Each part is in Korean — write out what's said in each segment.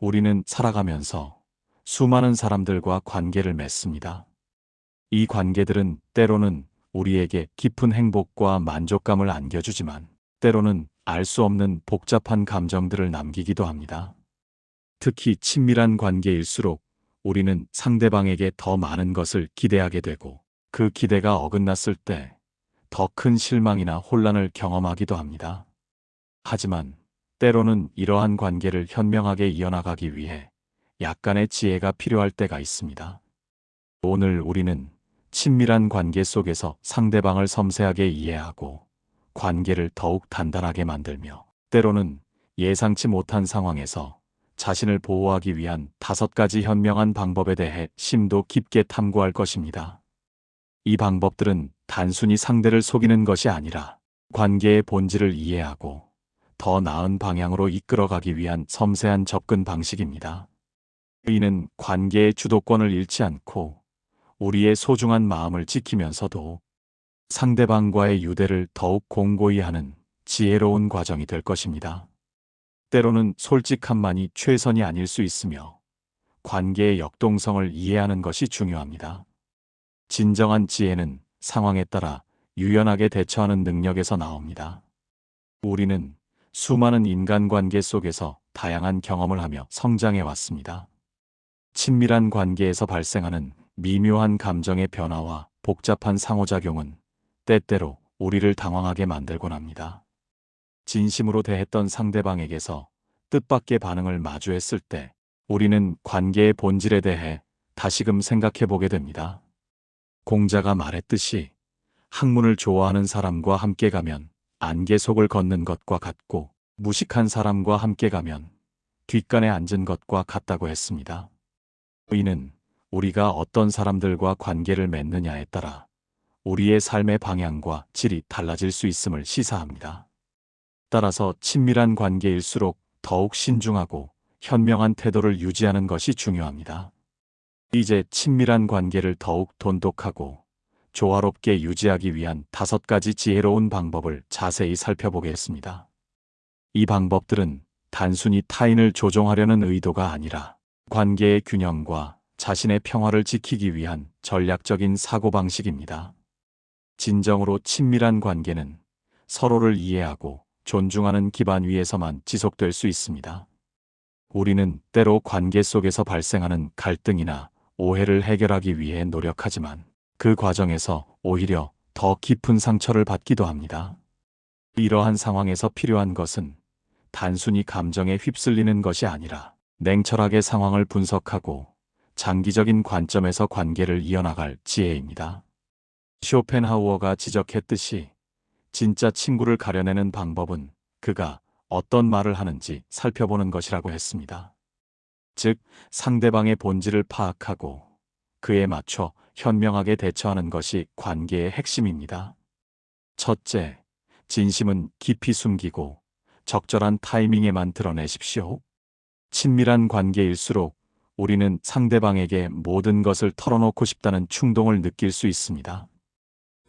우리는 살아가면서 수많은 사람들과 관계를 맺습니다. 이 관계들은 때로는 우리에게 깊은 행복과 만족감을 안겨주지만 때로는 알 수 없는 복잡한 감정들을 남기기도 합니다. 특히 친밀한 관계일수록 우리는 상대방에게 더 많은 것을 기대하게 되고 그 기대가 어긋났을 때 더 큰 실망이나 혼란을 경험하기도 합니다. 하지만 때로는 이러한 관계를 현명하게 이어나가기 위해 약간의 지혜가 필요할 때가 있습니다. 오늘 우리는 친밀한 관계 속에서 상대방을 섬세하게 이해하고 관계를 더욱 단단하게 만들며 때로는 예상치 못한 상황에서 자신을 보호하기 위한 5가지 현명한 방법에 대해 심도 깊게 탐구할 것입니다. 이 방법들은 단순히 상대를 속이는 것이 아니라 관계의 본질을 이해하고 더 나은 방향으로 이끌어가기 위한 섬세한 접근 방식입니다. 이는 관계의 주도권을 잃지 않고 우리의 소중한 마음을 지키면서도 상대방과의 유대를 더욱 공고히 하는 지혜로운 과정이 될 것입니다. 때로는 솔직함만이 최선이 아닐 수 있으며 관계의 역동성을 이해하는 것이 중요합니다. 진정한 지혜는 상황에 따라 유연하게 대처하는 능력에서 나옵니다. 우리는 수많은 인간관계 속에서 다양한 경험을 하며 성장해 왔습니다. 친밀한 관계에서 발생하는 미묘한 감정의 변화와 복잡한 상호작용은 때때로 우리를 당황하게 만들곤 합니다. 진심으로 대했던 상대방에게서 뜻밖의 반응을 마주했을 때 우리는 관계의 본질에 대해 다시금 생각해 보게 됩니다. 공자가 말했듯이 학문을 좋아하는 사람과 함께 가면 안개 속을 걷는 것과 같고 무식한 사람과 함께 가면 뒷간에 앉은 것과 같다고 했습니다. 이는 우리가 어떤 사람들과 관계를 맺느냐에 따라 우리의 삶의 방향과 질이 달라질 수 있음을 시사합니다. 따라서 친밀한 관계일수록 더욱 신중하고 현명한 태도를 유지하는 것이 중요합니다. 이제 친밀한 관계를 더욱 돈독하고 조화롭게 유지하기 위한 5가지 지혜로운 방법을 자세히 살펴보겠습니다. 이 방법들은 단순히 타인을 조종하려는 의도가 아니라 관계의 균형과 자신의 평화를 지키기 위한 전략적인 사고방식입니다. 진정으로 친밀한 관계는 서로를 이해하고 존중하는 기반 위에서만 지속될 수 있습니다. 우리는 때로 관계 속에서 발생하는 갈등이나 오해를 해결하기 위해 노력하지만 그 과정에서 오히려 더 깊은 상처를 받기도 합니다. 이러한 상황에서 필요한 것은 단순히 감정에 휩쓸리는 것이 아니라 냉철하게 상황을 분석하고 장기적인 관점에서 관계를 이어나갈 지혜입니다. 쇼펜하우어가 지적했듯이 진짜 친구를 가려내는 방법은 그가 어떤 말을 하는지 살펴보는 것이라고 했습니다. 즉, 상대방의 본질을 파악하고 그에 맞춰 현명하게 대처하는 것이 관계의 핵심입니다. 첫째, 진심은 깊이 숨기고 적절한 타이밍에만 드러내십시오. 친밀한 관계일수록 우리는 상대방에게 모든 것을 털어놓고 싶다는 충동을 느낄 수 있습니다.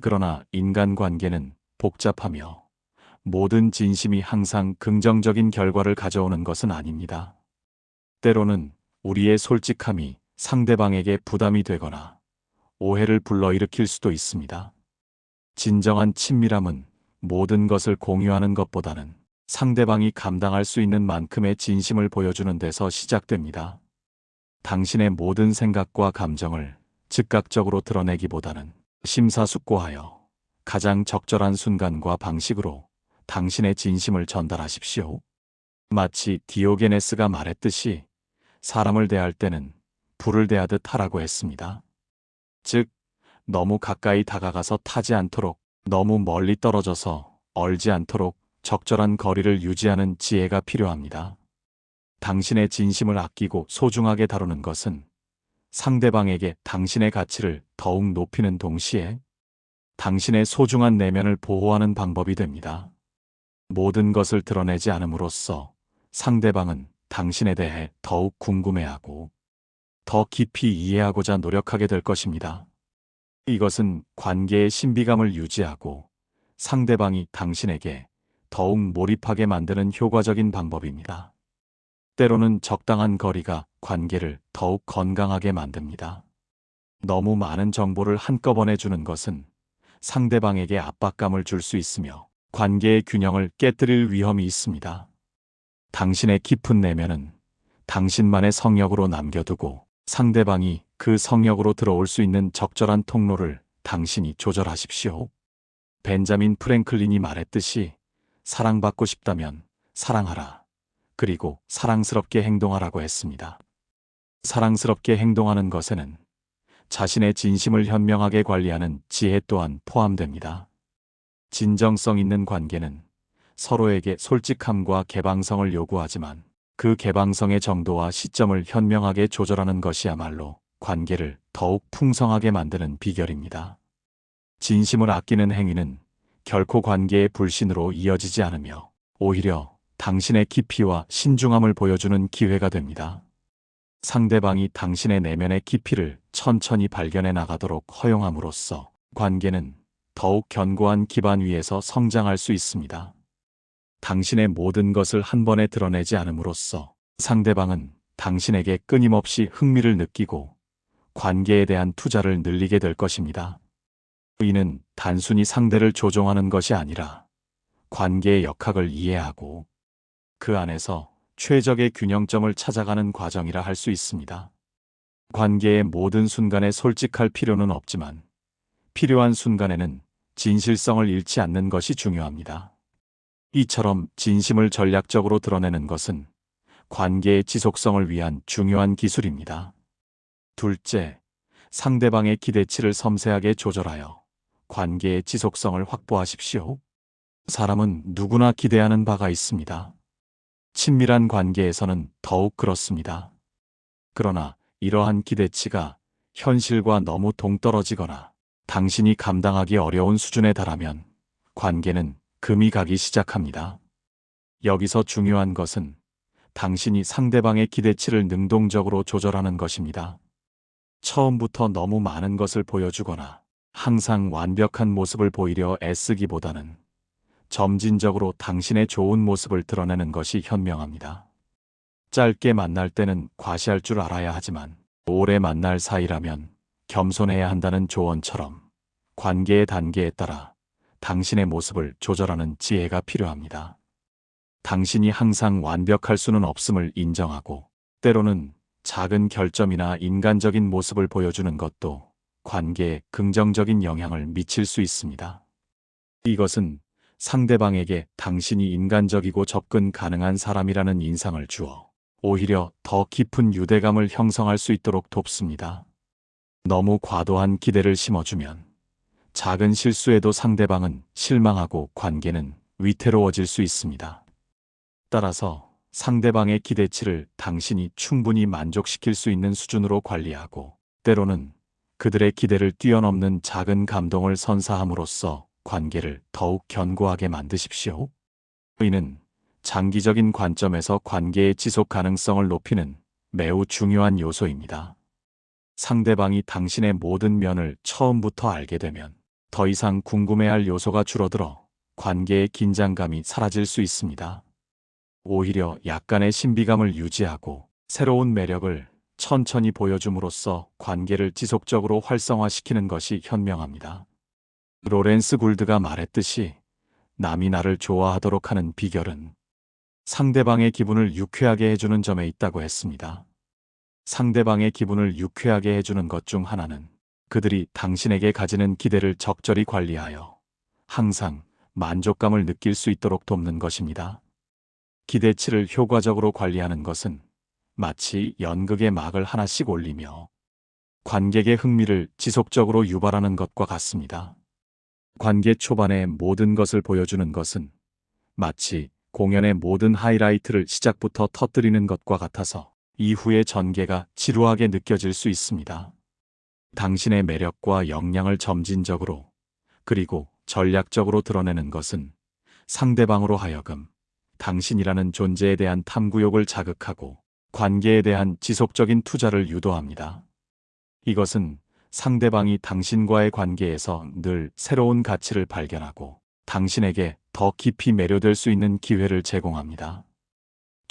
그러나 인간관계는 복잡하며 모든 진심이 항상 긍정적인 결과를 가져오는 것은 아닙니다. 때로는 우리의 솔직함이 상대방에게 부담이 되거나 오해를 불러일으킬 수도 있습니다. 진정한 친밀함은 모든 것을 공유하는 것보다는 상대방이 감당할 수 있는 만큼의 진심을 보여주는 데서 시작됩니다. 당신의 모든 생각과 감정을 즉각적으로 드러내기보다는 심사숙고하여 가장 적절한 순간과 방식으로 당신의 진심을 전달하십시오. 마치 디오게네스가 말했듯이 사람을 대할 때는 불을 대하듯 하라고 했습니다. 즉, 너무 가까이 다가가서 타지 않도록, 너무 멀리 떨어져서 얼지 않도록 적절한 거리를 유지하는 지혜가 필요합니다. 당신의 진심을 아끼고 소중하게 다루는 것은 상대방에게 당신의 가치를 더욱 높이는 동시에 당신의 소중한 내면을 보호하는 방법이 됩니다. 모든 것을 드러내지 않음으로써 상대방은 당신에 대해 더욱 궁금해하고 더 깊이 이해하고자 노력하게 될 것입니다. 이것은 관계의 신비감을 유지하고 상대방이 당신에게 더욱 몰입하게 만드는 효과적인 방법입니다. 때로는 적당한 거리가 관계를 더욱 건강하게 만듭니다. 너무 많은 정보를 한꺼번에 주는 것은 상대방에게 압박감을 줄 수 있으며 관계의 균형을 깨뜨릴 위험이 있습니다. 당신의 깊은 내면은 당신만의 성역으로 남겨두고 상대방이 그 성역으로 들어올 수 있는 적절한 통로를 당신이 조절하십시오. 벤자민 프랭클린이 말했듯이 사랑받고 싶다면 사랑하라. 그리고 사랑스럽게 행동하라고 했습니다. 사랑스럽게 행동하는 것에는 자신의 진심을 현명하게 관리하는 지혜 또한 포함됩니다. 진정성 있는 관계는 서로에게 솔직함과 개방성을 요구하지만 그 개방성의 정도와 시점을 현명하게 조절하는 것이야말로 관계를 더욱 풍성하게 만드는 비결입니다. 진심을 아끼는 행위는 결코 관계의 불신으로 이어지지 않으며 오히려 당신의 깊이와 신중함을 보여주는 기회가 됩니다. 상대방이 당신의 내면의 깊이를 천천히 발견해 나가도록 허용함으로써 관계는 더욱 견고한 기반 위에서 성장할 수 있습니다. 당신의 모든 것을 한 번에 드러내지 않음으로써 상대방은 당신에게 끊임없이 흥미를 느끼고 관계에 대한 투자를 늘리게 될 것입니다. 이는 단순히 상대를 조종하는 것이 아니라 관계의 역학을 이해하고 그 안에서 최적의 균형점을 찾아가는 과정이라 할 수 있습니다. 관계의 모든 순간에 솔직할 필요는 없지만 필요한 순간에는 진실성을 잃지 않는 것이 중요합니다. 이처럼 진심을 전략적으로 드러내는 것은 관계의 지속성을 위한 중요한 기술입니다. 둘째, 상대방의 기대치를 섬세하게 조절하여 관계의 지속성을 확보하십시오. 사람은 누구나 기대하는 바가 있습니다. 친밀한 관계에서는 더욱 그렇습니다. 그러나 이러한 기대치가 현실과 너무 동떨어지거나 당신이 감당하기 어려운 수준에 달하면 관계는 금이 가기 시작합니다. 여기서 중요한 것은 당신이 상대방의 기대치를 능동적으로 조절하는 것입니다. 처음부터 너무 많은 것을 보여주거나 항상 완벽한 모습을 보이려 애쓰기보다는 점진적으로 당신의 좋은 모습을 드러내는 것이 현명합니다. 짧게 만날 때는 과시할 줄 알아야 하지만 오래 만날 사이라면 겸손해야 한다는 조언처럼 관계의 단계에 따라 당신의 모습을 조절하는 지혜가 필요합니다. 당신이 항상 완벽할 수는 없음을 인정하고 때로는 작은 결점이나 인간적인 모습을 보여주는 것도 관계에 긍정적인 영향을 미칠 수 있습니다. 이것은 상대방에게 당신이 인간적이고 접근 가능한 사람이라는 인상을 주어 오히려 더 깊은 유대감을 형성할 수 있도록 돕습니다. 너무 과도한 기대를 심어주면 작은 실수에도 상대방은 실망하고 관계는 위태로워질 수 있습니다. 따라서 상대방의 기대치를 당신이 충분히 만족시킬 수 있는 수준으로 관리하고 때로는 그들의 기대를 뛰어넘는 작은 감동을 선사함으로써 관계를 더욱 견고하게 만드십시오. 이는 장기적인 관점에서 관계의 지속 가능성을 높이는 매우 중요한 요소입니다. 상대방이 당신의 모든 면을 처음부터 알게 되면 더 이상 궁금해할 요소가 줄어들어 관계의 긴장감이 사라질 수 있습니다. 오히려 약간의 신비감을 유지하고 새로운 매력을 천천히 보여줌으로써 관계를 지속적으로 활성화시키는 것이 현명합니다. 로렌스 굴드가 말했듯이 남이 나를 좋아하도록 하는 비결은 상대방의 기분을 유쾌하게 해주는 점에 있다고 했습니다. 상대방의 기분을 유쾌하게 해주는 것 중 하나는 그들이 당신에게 가지는 기대를 적절히 관리하여 항상 만족감을 느낄 수 있도록 돕는 것입니다. 기대치를 효과적으로 관리하는 것은 마치 연극의 막을 하나씩 올리며 관객의 흥미를 지속적으로 유발하는 것과 같습니다. 관계 초반에 모든 것을 보여주는 것은 마치 공연의 모든 하이라이트를 시작부터 터뜨리는 것과 같아서 이후의 전개가 지루하게 느껴질 수 있습니다. 당신의 매력과 역량을 점진적으로 그리고 전략적으로 드러내는 것은 상대방으로 하여금 당신이라는 존재에 대한 탐구욕을 자극하고 관계에 대한 지속적인 투자를 유도합니다. 이것은 상대방이 당신과의 관계에서 늘 새로운 가치를 발견하고 당신에게 더 깊이 매료될 수 있는 기회를 제공합니다.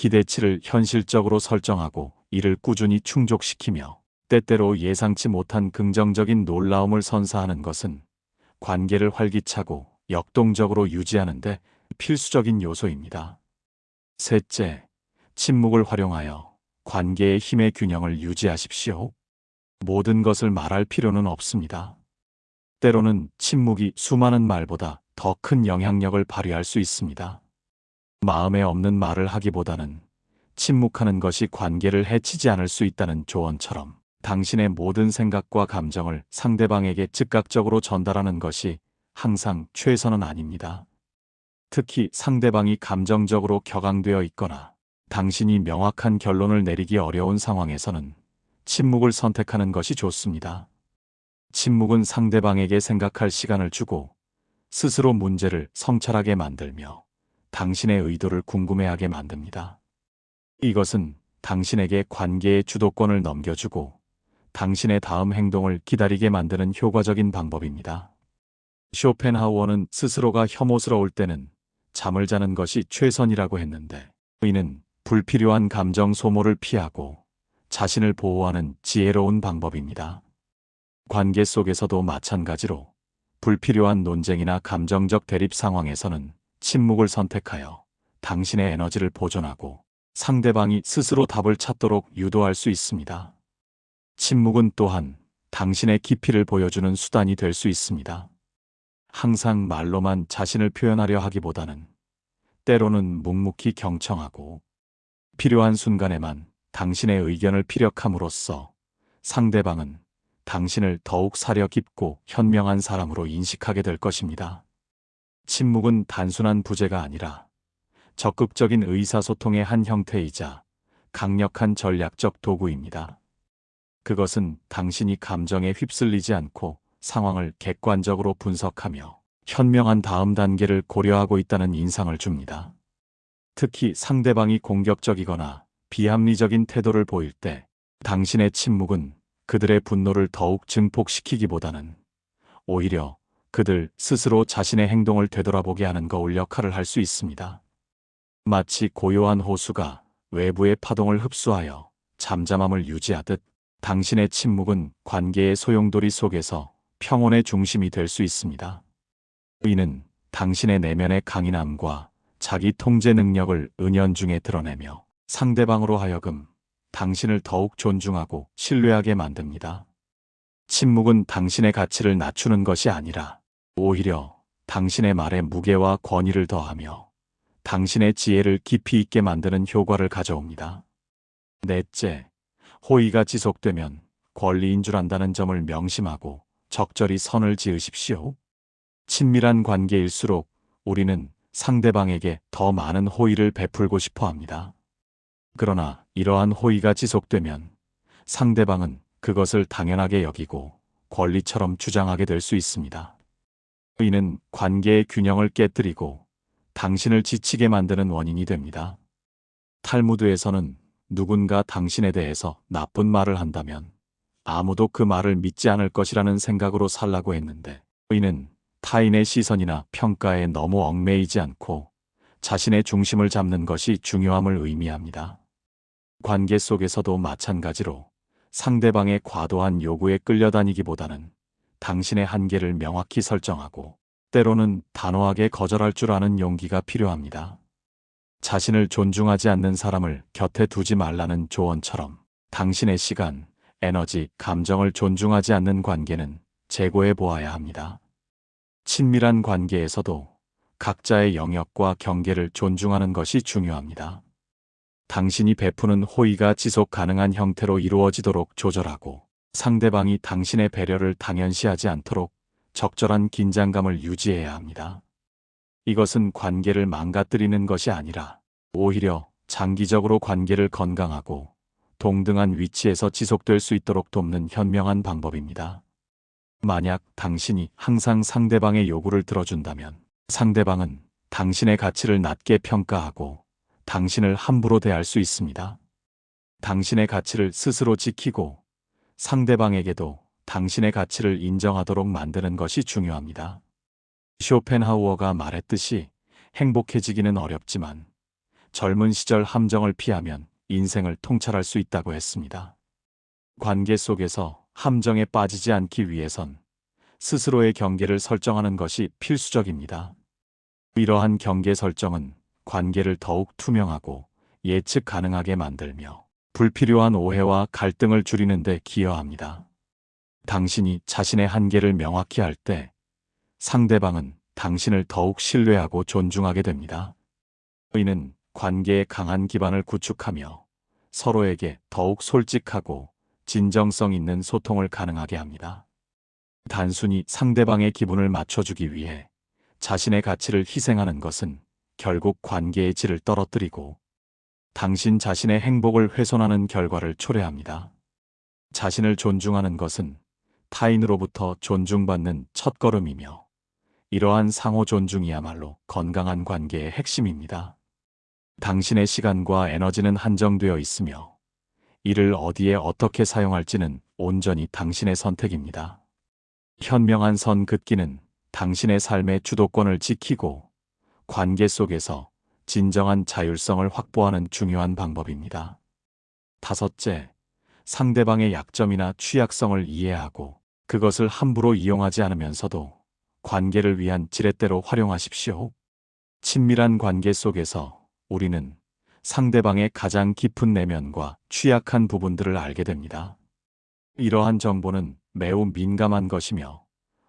기대치를 현실적으로 설정하고 이를 꾸준히 충족시키며 때때로 예상치 못한 긍정적인 놀라움을 선사하는 것은 관계를 활기차고 역동적으로 유지하는 데 필수적인 요소입니다. 셋째, 침묵을 활용하여 관계의 힘의 균형을 유지하십시오. 모든 것을 말할 필요는 없습니다. 때로는 침묵이 수많은 말보다 더 큰 영향력을 발휘할 수 있습니다. 마음에 없는 말을 하기보다는 침묵하는 것이 관계를 해치지 않을 수 있다는 조언처럼 당신의 모든 생각과 감정을 상대방에게 즉각적으로 전달하는 것이 항상 최선은 아닙니다. 특히 상대방이 감정적으로 격앙되어 있거나 당신이 명확한 결론을 내리기 어려운 상황에서는 침묵을 선택하는 것이 좋습니다. 침묵은 상대방에게 생각할 시간을 주고 스스로 문제를 성찰하게 만들며 당신의 의도를 궁금해하게 만듭니다. 이것은 당신에게 관계의 주도권을 넘겨주고 당신의 다음 행동을 기다리게 만드는 효과적인 방법입니다. 쇼펜하우어는 스스로가 혐오스러울 때는 잠을 자는 것이 최선이라고 했는데, 이는 불필요한 감정 소모를 피하고 자신을 보호하는 지혜로운 방법입니다. 관계 속에서도 마찬가지로 불필요한 논쟁이나 감정적 대립 상황에서는 침묵을 선택하여 당신의 에너지를 보존하고 상대방이 스스로 답을 찾도록 유도할 수 있습니다. 침묵은 또한 당신의 깊이를 보여주는 수단이 될 수 있습니다. 항상 말로만 자신을 표현하려 하기보다는 때로는 묵묵히 경청하고 필요한 순간에만 당신의 의견을 피력함으로써 상대방은 당신을 더욱 사려 깊고 현명한 사람으로 인식하게 될 것입니다. 침묵은 단순한 부재가 아니라 적극적인 의사소통의 한 형태이자 강력한 전략적 도구입니다. 그것은 당신이 감정에 휩쓸리지 않고 상황을 객관적으로 분석하며 현명한 다음 단계를 고려하고 있다는 인상을 줍니다. 특히 상대방이 공격적이거나 비합리적인 태도를 보일 때 당신의 침묵은 그들의 분노를 더욱 증폭시키기보다는 오히려 그들 스스로 자신의 행동을 되돌아보게 하는 거울 역할을 할 수 있습니다. 마치 고요한 호수가 외부의 파동을 흡수하여 잠잠함을 유지하듯 당신의 침묵은 관계의 소용돌이 속에서 평온의 중심이 될 수 있습니다. 이는 당신의 내면의 강인함과 자기 통제 능력을 은연중에 드러내며 상대방으로 하여금 당신을 더욱 존중하고 신뢰하게 만듭니다. 침묵은 당신의 가치를 낮추는 것이 아니라 오히려 당신의 말에 무게와 권위를 더하며 당신의 지혜를 깊이 있게 만드는 효과를 가져옵니다. 넷째, 호의가 지속되면 권리인 줄 안다는 점을 명심하고 적절히 선을 지으십시오. 친밀한 관계일수록 우리는 상대방에게 더 많은 호의를 베풀고 싶어 합니다. 그러나 이러한 호의가 지속되면 상대방은 그것을 당연하게 여기고 권리처럼 주장하게 될 수 있습니다. 이는 관계의 균형을 깨뜨리고 당신을 지치게 만드는 원인이 됩니다. 탈무드에서는 누군가 당신에 대해서 나쁜 말을 한다면 아무도 그 말을 믿지 않을 것이라는 생각으로 살라고 했는데, 이는 타인의 시선이나 평가에 너무 얽매이지 않고 자신의 중심을 잡는 것이 중요함을 의미합니다. 관계 속에서도 마찬가지로 상대방의 과도한 요구에 끌려다니기보다는 당신의 한계를 명확히 설정하고 때로는 단호하게 거절할 줄 아는 용기가 필요합니다. 자신을 존중하지 않는 사람을 곁에 두지 말라는 조언처럼 당신의 시간, 에너지, 감정을 존중하지 않는 관계는 재고해 보아야 합니다. 친밀한 관계에서도 각자의 영역과 경계를 존중하는 것이 중요합니다. 당신이 베푸는 호의가 지속 가능한 형태로 이루어지도록 조절하고 상대방이 당신의 배려를 당연시하지 않도록 적절한 긴장감을 유지해야 합니다. 이것은 관계를 망가뜨리는 것이 아니라 오히려 장기적으로 관계를 건강하고 동등한 위치에서 지속될 수 있도록 돕는 현명한 방법입니다. 만약 당신이 항상 상대방의 요구를 들어준다면 상대방은 당신의 가치를 낮게 평가하고 당신을 함부로 대할 수 있습니다. 당신의 가치를 스스로 지키고 상대방에게도 당신의 가치를 인정하도록 만드는 것이 중요합니다. 쇼펜하우어가 말했듯이 행복해지기는 어렵지만 젊은 시절 함정을 피하면 인생을 통찰할 수 있다고 했습니다. 관계 속에서 함정에 빠지지 않기 위해선 스스로의 경계를 설정하는 것이 필수적입니다. 이러한 경계 설정은 관계를 더욱 투명하고 예측 가능하게 만들며 불필요한 오해와 갈등을 줄이는 데 기여합니다. 당신이 자신의 한계를 명확히 할 때 상대방은 당신을 더욱 신뢰하고 존중하게 됩니다. 이는 관계의 강한 기반을 구축하며 서로에게 더욱 솔직하고 진정성 있는 소통을 가능하게 합니다. 단순히 상대방의 기분을 맞춰주기 위해 자신의 가치를 희생하는 것은 결국 관계의 질을 떨어뜨리고 당신 자신의 행복을 훼손하는 결과를 초래합니다. 자신을 존중하는 것은 타인으로부터 존중받는 첫걸음이며 이러한 상호 존중이야말로 건강한 관계의 핵심입니다. 당신의 시간과 에너지는 한정되어 있으며 이를 어디에 어떻게 사용할지는 온전히 당신의 선택입니다. 현명한 선 긋기는 당신의 삶의 주도권을 지키고 관계 속에서 진정한 자율성을 확보하는 중요한 방법입니다. 다섯째, 상대방의 약점이나 취약성을 이해하고 그것을 함부로 이용하지 않으면서도 관계를 위한 지렛대로 활용하십시오. 친밀한 관계 속에서 우리는 상대방의 가장 깊은 내면과 취약한 부분들을 알게 됩니다. 이러한 정보는 매우 민감한 것이며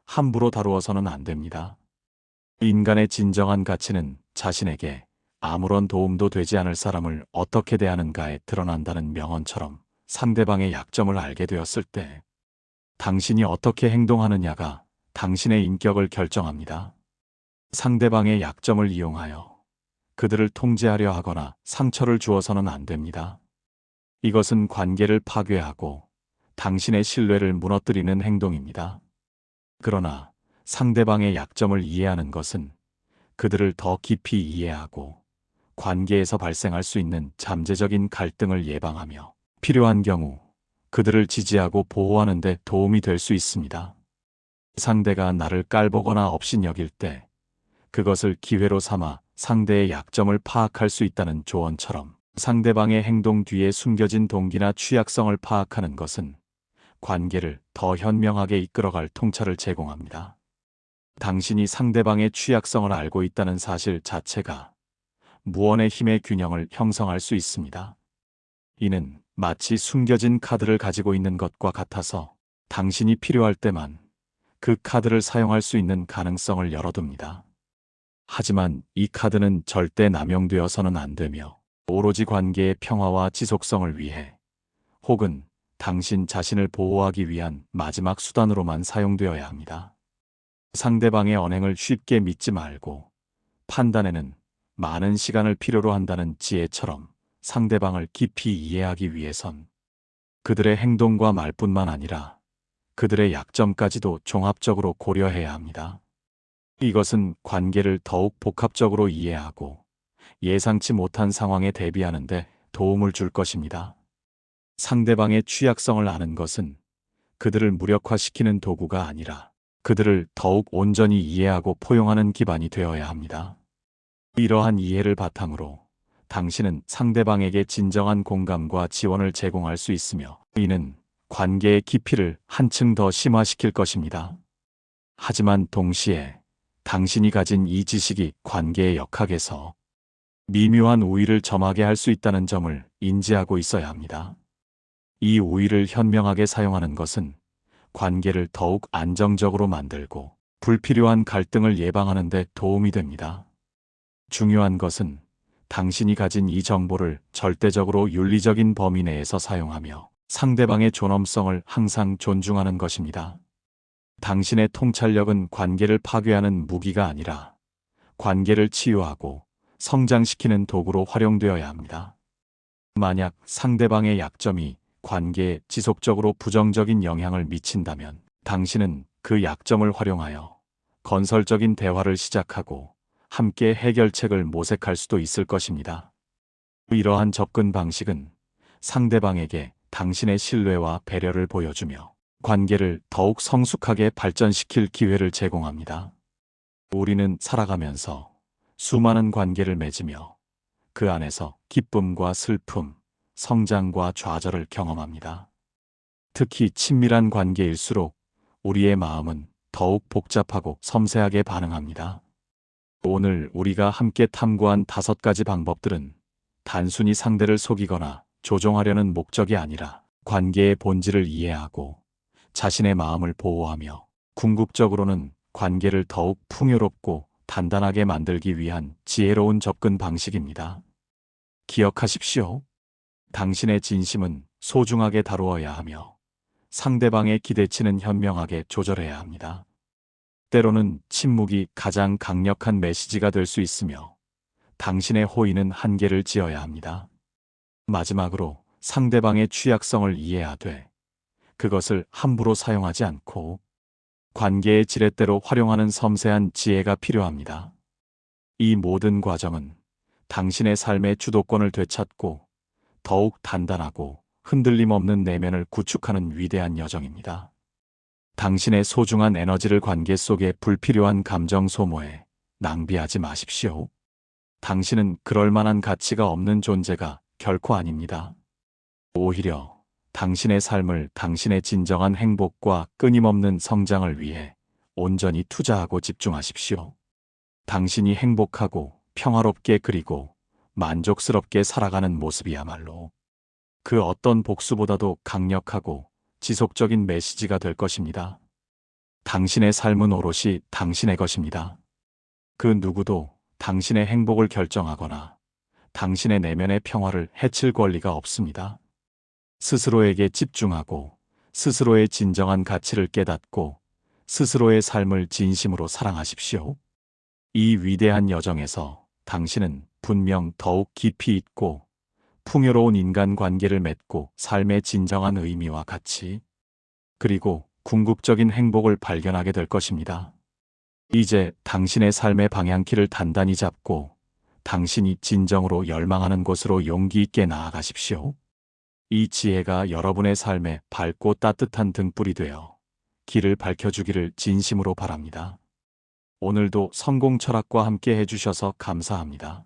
함부로 다루어서는 안 됩니다. 인간의 진정한 가치는 자신에게 아무런 도움도 되지 않을 사람을 어떻게 대하는가에 드러난다는 명언처럼 상대방의 약점을 알게 되었을 때 당신이 어떻게 행동하느냐가 당신의 인격을 결정합니다. 상대방의 약점을 이용하여 그들을 통제하려 하거나 상처를 주어서는 안 됩니다. 이것은 관계를 파괴하고 당신의 신뢰를 무너뜨리는 행동입니다. 그러나 상대방의 약점을 이해하는 것은 그들을 더 깊이 이해하고 관계에서 발생할 수 있는 잠재적인 갈등을 예방하며 필요한 경우 그들을 지지하고 보호하는 데 도움이 될 수 있습니다. 상대가 나를 깔보거나 업신여길 때 그것을 기회로 삼아 상대의 약점을 파악할 수 있다는 조언처럼 상대방의 행동 뒤에 숨겨진 동기나 취약성을 파악하는 것은 관계를 더 현명하게 이끌어갈 통찰을 제공합니다. 당신이 상대방의 취약성을 알고 있다는 사실 자체가 무언의 힘의 균형을 형성할 수 있습니다. 이는 마치 숨겨진 카드를 가지고 있는 것과 같아서 당신이 필요할 때만 그 카드를 사용할 수 있는 가능성을 열어둡니다. 하지만 이 카드는 절대 남용되어서는 안 되며 오로지 관계의 평화와 지속성을 위해 혹은 당신 자신을 보호하기 위한 마지막 수단으로만 사용되어야 합니다. 상대방의 언행을 쉽게 믿지 말고 판단에는 많은 시간을 필요로 한다는 지혜처럼 상대방을 깊이 이해하기 위해선 그들의 행동과 말뿐만 아니라 그들의 약점까지도 종합적으로 고려해야 합니다. 이것은 관계를 더욱 복합적으로 이해하고 예상치 못한 상황에 대비하는 데 도움을 줄 것입니다. 상대방의 취약성을 아는 것은 그들을 무력화시키는 도구가 아니라 그들을 더욱 온전히 이해하고 포용하는 기반이 되어야 합니다. 이러한 이해를 바탕으로 당신은 상대방에게 진정한 공감과 지원을 제공할 수 있으며 이는 관계의 깊이를 한층 더 심화시킬 것입니다. 하지만 동시에 당신이 가진 이 지식이 관계의 역학에서 미묘한 우위를 점하게 할 수 있다는 점을 인지하고 있어야 합니다. 이 우위를 현명하게 사용하는 것은 관계를 더욱 안정적으로 만들고 불필요한 갈등을 예방하는 데 도움이 됩니다. 중요한 것은 당신이 가진 이 정보를 절대적으로 윤리적인 범위 내에서 사용하며 상대방의 존엄성을 항상 존중하는 것입니다. 당신의 통찰력은 관계를 파괴하는 무기가 아니라 관계를 치유하고 성장시키는 도구로 활용되어야 합니다. 만약 상대방의 약점이 관계에 지속적으로 부정적인 영향을 미친다면 당신은 그 약점을 활용하여 건설적인 대화를 시작하고 함께 해결책을 모색할 수도 있을 것입니다. 이러한 접근 방식은 상대방에게 당신의 신뢰와 배려를 보여주며 관계를 더욱 성숙하게 발전시킬 기회를 제공합니다. 우리는 살아가면서 수많은 관계를 맺으며 그 안에서 기쁨과 슬픔, 성장과 좌절을 경험합니다. 특히 친밀한 관계일수록 우리의 마음은 더욱 복잡하고 섬세하게 반응합니다. 오늘 우리가 함께 탐구한 5가지 방법들은 단순히 상대를 속이거나 조종하려는 목적이 아니라 관계의 본질을 이해하고 자신의 마음을 보호하며 궁극적으로는 관계를 더욱 풍요롭고 단단하게 만들기 위한 지혜로운 접근 방식입니다. 기억하십시오. 당신의 진심은 소중하게 다루어야 하며 상대방의 기대치는 현명하게 조절해야 합니다. 때로는 침묵이 가장 강력한 메시지가 될 수 있으며 당신의 호의는 한계를 지어야 합니다. 마지막으로 상대방의 취약성을 이해하되 그것을 함부로 사용하지 않고 관계의 지렛대로 활용하는 섬세한 지혜가 필요합니다. 이 모든 과정은 당신의 삶의 주도권을 되찾고 더욱 단단하고 흔들림 없는 내면을 구축하는 위대한 여정입니다. 당신의 소중한 에너지를 관계 속의 불필요한 감정 소모에 낭비하지 마십시오. 당신은 그럴 만한 가치가 없는 존재가 결코 아닙니다. 오히려 당신의 삶을 당신의 진정한 행복과 끊임없는 성장을 위해 온전히 투자하고 집중하십시오. 당신이 행복하고 평화롭게 그리고 만족스럽게 살아가는 모습이야말로 그 어떤 복수보다도 강력하고 지속적인 메시지가 될 것입니다. 당신의 삶은 오롯이 당신의 것입니다. 그 누구도 당신의 행복을 결정하거나 당신의 내면의 평화를 해칠 권리가 없습니다. 스스로에게 집중하고 스스로의 진정한 가치를 깨닫고 스스로의 삶을 진심으로 사랑하십시오. 이 위대한 여정에서 당신은 분명 더욱 깊이 있고 풍요로운 인간관계를 맺고 삶의 진정한 의미와 가치, 그리고 궁극적인 행복을 발견하게 될 것입니다. 이제 당신의 삶의 방향키를 단단히 잡고 당신이 진정으로 열망하는 곳으로 용기 있게 나아가십시오. 이 지혜가 여러분의 삶에 밝고 따뜻한 등불이 되어 길을 밝혀주기를 진심으로 바랍니다. 오늘도 성공 철학과 함께 해주셔서 감사합니다.